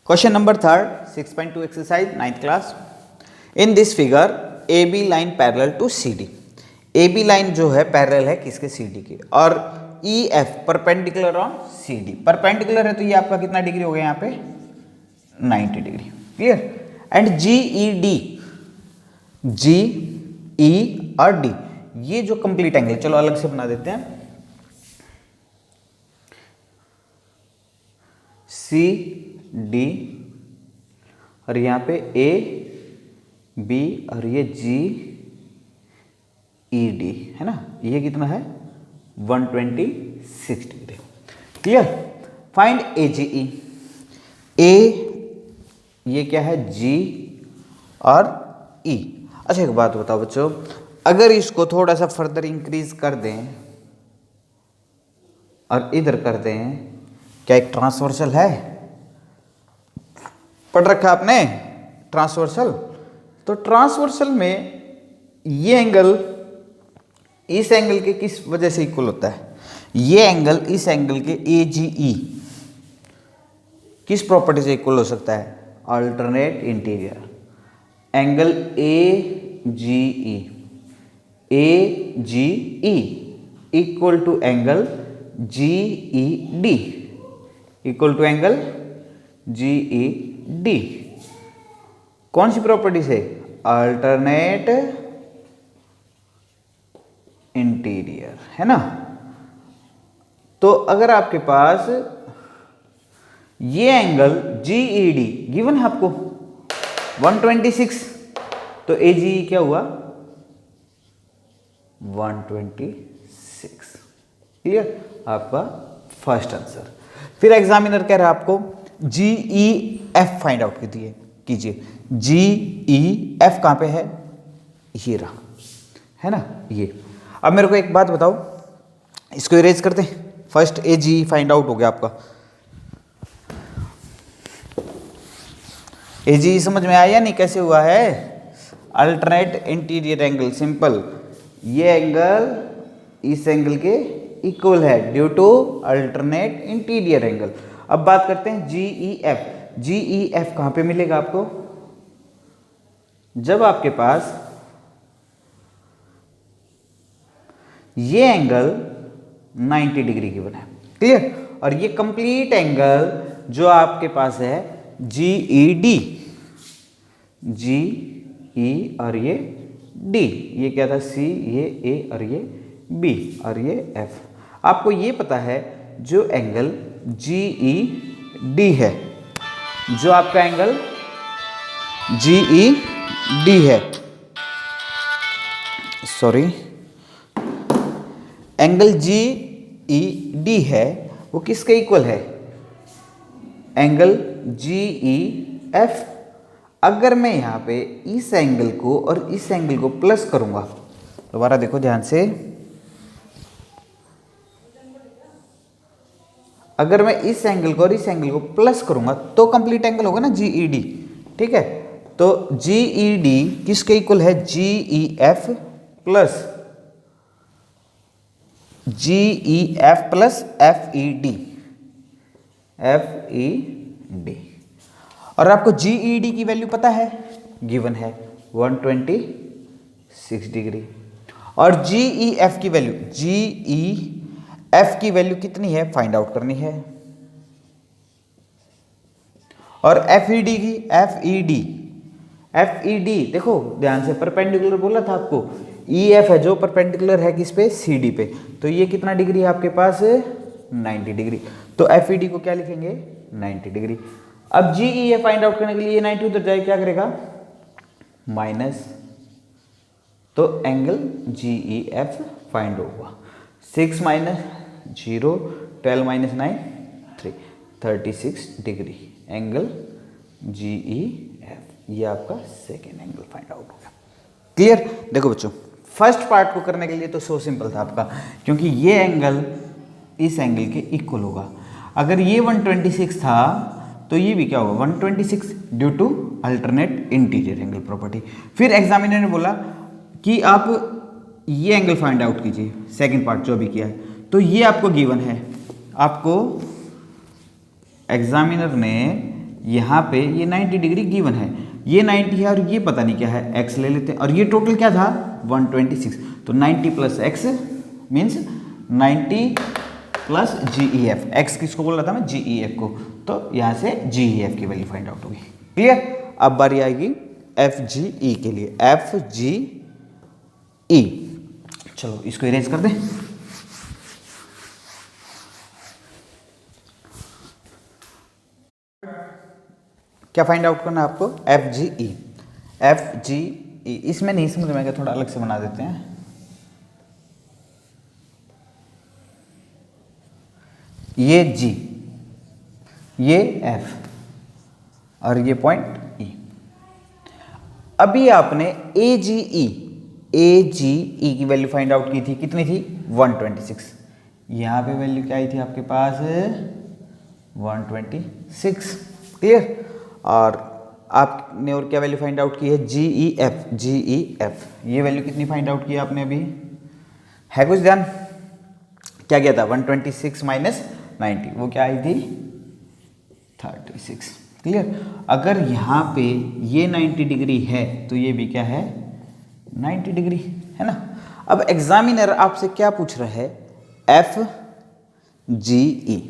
Question number third, 6.2 exercise, 9th class. In this figure, AB line parallel to CD. AB line जो है parallel है किसके CD के, और EF perpendicular on CD. Perpendicular है तो ये आपका कितना डिग्री हो गया यहाँ पे 90 degree. Clear. And GED, GE और D ये जो कंप्लीट एंगल, चलो अलग से बना देते हैं. CD और यहाँ पे AB और ये GED है ना, ये कितना है 126 degree. Clear. Find AGE. A ये क्या है G और E. अच्छा एक बात बताओ बच्चों, अगर इसको थोड़ा सा फर्दर इंक्रीज कर दें और इधर कर दें, क्या एक ट्रांसवर्सल है? पढ़ रखा आपने ट्रांसवर्सल. तो ट्रांसवर्सल में ये एंगल इस एंगल के किस वजह से इक्वल होता है? ये एंगल इस एंगल के AGE किस प्रॉपर्टी से इक्वल हो सकता है? Alternate interior. Angle AGE equal to angle GED equal to angle GED. कौन सी प्रॉपर्टी से? अल्टरनेट इंटीरियर है ना. तो अगर आपके पास ये एंगल GED गिवन है आपको 126, तो AGE क्या हुआ 126. क्लियर. आपका फर्स्ट आंसर. फिर एग्जामिनर कह रहा है आपको GEF फाइंड आउट कीजिए. GEF कहां पे है? ये रहा है ना ये. अब मेरे को एक बात बताओ, इसको इरेज करते हैं. फर्स्ट AGE फाइंड आउट हो गया आपका. AGE समझ में आया नहीं कैसे हुआ है? Alternate interior angle. सिंपल. ये एंगल इस एंगल के इक्वल है due to alternate interior angle. अब बात करते हैं GEF. GEF कहां पे मिलेगा आपको? जब आपके पास ये एंगल 90 डिग्री गिवन है. क्लियर. और ये कंप्लीट एंगल जो आपके पास है GED, GE और ये D, ये क्या था C, ये A और ये B और ये F. आपको ये पता है जो एंगल GED है, जो आपका एंगल GED है, सॉरी, एंगल GED है वो किसके इक्वल है? Angle GEF. अगर मैं यहां पे इस एंगल को और इस एंगल को प्लस करूंगा, दोबारा देखो ध्यान से, अगर मैं इस एंगल को और इस एंगल को प्लस करूंगा तो कंप्लीट एंगल होगा ना GED. ठीक है. तो GED किसके इक्वल है? GEF plus FED. और आपको GED की वैल्यू पता है, गिवन है 126 डिग्री. और GEF की वैल्यू कितनी है फाइंड आउट करनी है. और FED देखो ध्यान से, परपेंडिकुलर बोला था आपको. EF है जो परपेंडिकुलर है किस पे? CD पे. तो ये कितना डिग्री है आपके पास? 90 डिग्री. तो FED को क्या लिखेंगे? 90 डिग्री. अब GEF फाइंड आउट करने के लिए 90 उधर जाए, क्या करेगा? माइनस. तो एंगल GEF फाइंड होगा 6 minus 0, 12 minus 9 3, 36 degree. Angle GEF ये आपका सेकेंड एंगल फाइंड आउट हो गया. क्लियर. देखो बच्चों, फर्स्ट पार्ट को करने के लिए तो सो सिंपल था आपका, क्योंकि ये एंगल इस एंगल के इक्वल होगा. अगर ये 126 था तो ये भी क्या होगा 126 due to alternate interior angle property. फिर एग्जामिनर ने बोला कि आप ये एंगल फाइंड आउट कीजिए, सेकंड पार्ट जो भी किया है. तो ये आपको गिवन है, आपको एग्जामिनर ने यहाँ पे ये 90 डिग्री गिवन है, ये 90 है और ये पता नहीं क्या है, x ले लेते हैं, और ये टोटल क्या था 126, तो 90 plus x means 90 plus GEF, x किसको बोल रहा था मैं, GEF को, तो यहाँ से GEF की वैल्यू फाइंड आउट होगी। क्लियर। अब बारी आएगी FGE के लिए, FGE, चलो इसको इरेज कर दें। क्या फाइंड आउट करना है आपको, FGE, FGE, इसमें नहीं समझ में आएगा, थोड़ा अलग से बना देते हैं। ये G, ये F और ये पॉइंट E। अभी आपने AGE की वैल्यू फाइंड आउट की थी, कितनी थी 126, यहाँ पे वैल्यू क्या आई थी आपके पास 126। क्लियर। और आपने और क्या वैल्यू फाइंड आउट की है, GEF, ये वैल्यू कितनी फाइंड आउट की आपने अभी, है कुछ ध्यान, क्या किया था 126 माइनस 90, वो क्या आई थी 36। क्लियर। अगर यहाँ पे ये 90 डिग्री है तो ये भी क्या है 90 डिग्री, है ना। अब एग्जामिनर आपसे क्या पूछ रहा है, FGE,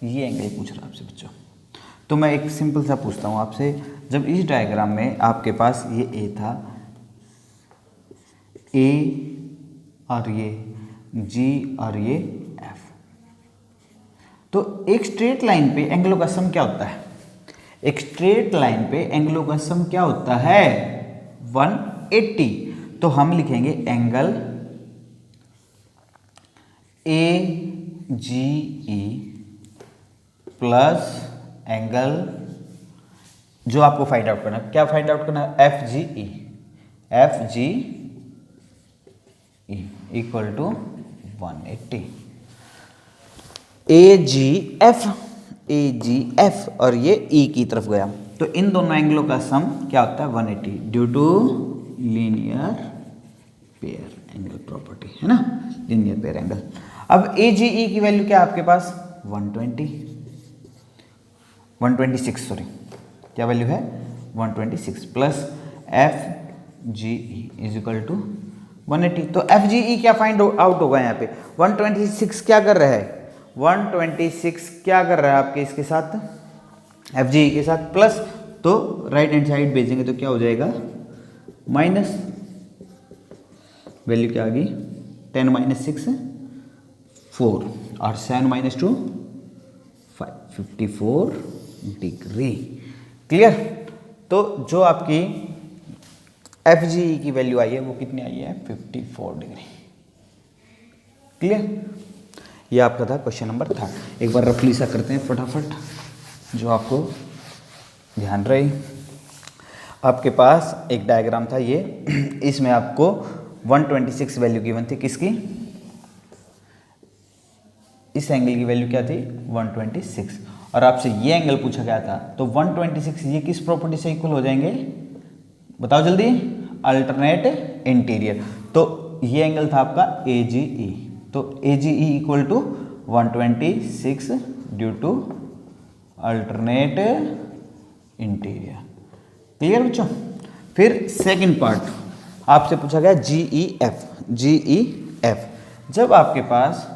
ये एंगल पूछ रहा है आपसे बच्चों। तो मैं एक सिंपल सा पूछता हूँ आपसे, जब इस डायग्राम में आपके पास ये A था, A और ये G और ये F, तो एक स्ट्रेट लाइन पे एंगलों का सम क्या होता है, एक स्ट्रेट लाइन पे एंगलों का सम क्या होता है 180। तो हम लिखेंगे एंगल AGE प्लस एंगल जो आपको फाइंड आउट करना है, क्या फाइंड आउट करना है, FGE इक्वल टू 180। AGF और ये E की तरफ गया, तो इन दोनों एंगलों का सम क्या होता है 180 due to linear pair angle property, है ना, लीनियर पेयर एंगल। अब AGE की वैल्यू क्या है आपके पास 126 सॉरी, क्या वैल्यू है 126 plus FGE is equal to 180। तो FGE क्या फाइंड आउट होगा यहाँ पे, 126 क्या कर रहा है, 126 क्या कर रहा है आपके इसके साथ FGE के साथ प्लस, तो राइट हैंड साइड भेजेंगे तो क्या हो जाएगा माइनस, वैल्यू क्या आ गई 10 माइनस 6 4 और 7 माइनस 2 5, 54 डिग्री। क्लियर। तो जो आपकी FGE की वैल्यू आई है वो कितनी आई है 54 डिग्री। क्लियर। ये आपका था क्वेश्चन नंबर 3। एक बार रफली सा करते हैं फटाफट जो आपको ध्यान रहे। आपके पास एक डायग्राम था ये, इसमें आपको 126 वैल्यू गिवन थी किसकी, इस एंगल की वैल्यू क्या थी 126 और आपसे ये एंगल पूछा गया था। तो 126 ये किस प्रॉपर्टी से इक्वल हो जाएंगे बताओ जल्दी, अल्टरनेट इंटीरियर। तो ये एंगल था आपका AGE, तो AGE equal to 126 due to alternate interior. Clear बच्चों। फिर सेकंड पार्ट आपसे पूछा गया GEF। जब आपके पास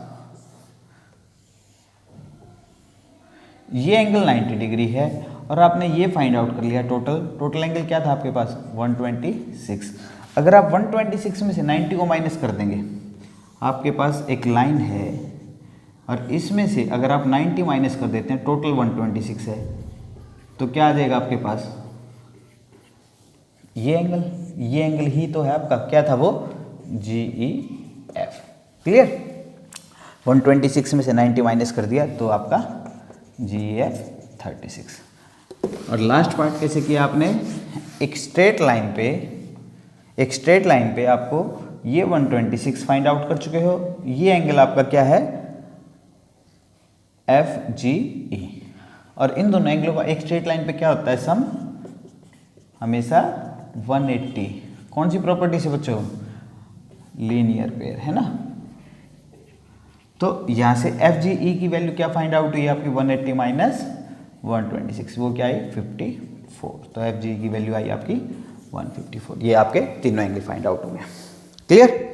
ये एंगल 90 डिग्री है और आपने ये फाइंड आउट कर लिया, टोटल एंगल क्या था आपके पास 126। अगर आप 126 में से 90 को माइनस कर देंगे, आपके पास एक लाइन है और इसमें से अगर आप 90 माइनस कर देते हैं, टोटल 126 है, तो क्या आ जाएगा आपके पास ये एंगल ही तो है आपका, क्या था वो GEF। क्लियर। 126 में से 90 माइनस कर दिया तो आपका GEF 36। और लास्ट पार्ट कैसे किया आपने, एक स्ट्रेट लाइन पे आपको ये 126 फाइंड आउट कर चुके हो, ये एंगल आपका क्या है FGE, और इन दोनों एंगलों का एक स्ट्रेट लाइन पे क्या होता है सम हमेशा 180। कौन सी प्रॉपर्टी से बच्चों, लीनियर पेयर, है ना। तो यहां से FGE की वैल्यू क्या फाइंड आउट हुई आपकी 180 माइनस 126, वो क्या आई 54। तो एफ जी की वैल्यू आई आपकी 154। ये आपके तीनों एंगल फाइंड आउट हो गए। क्लियर।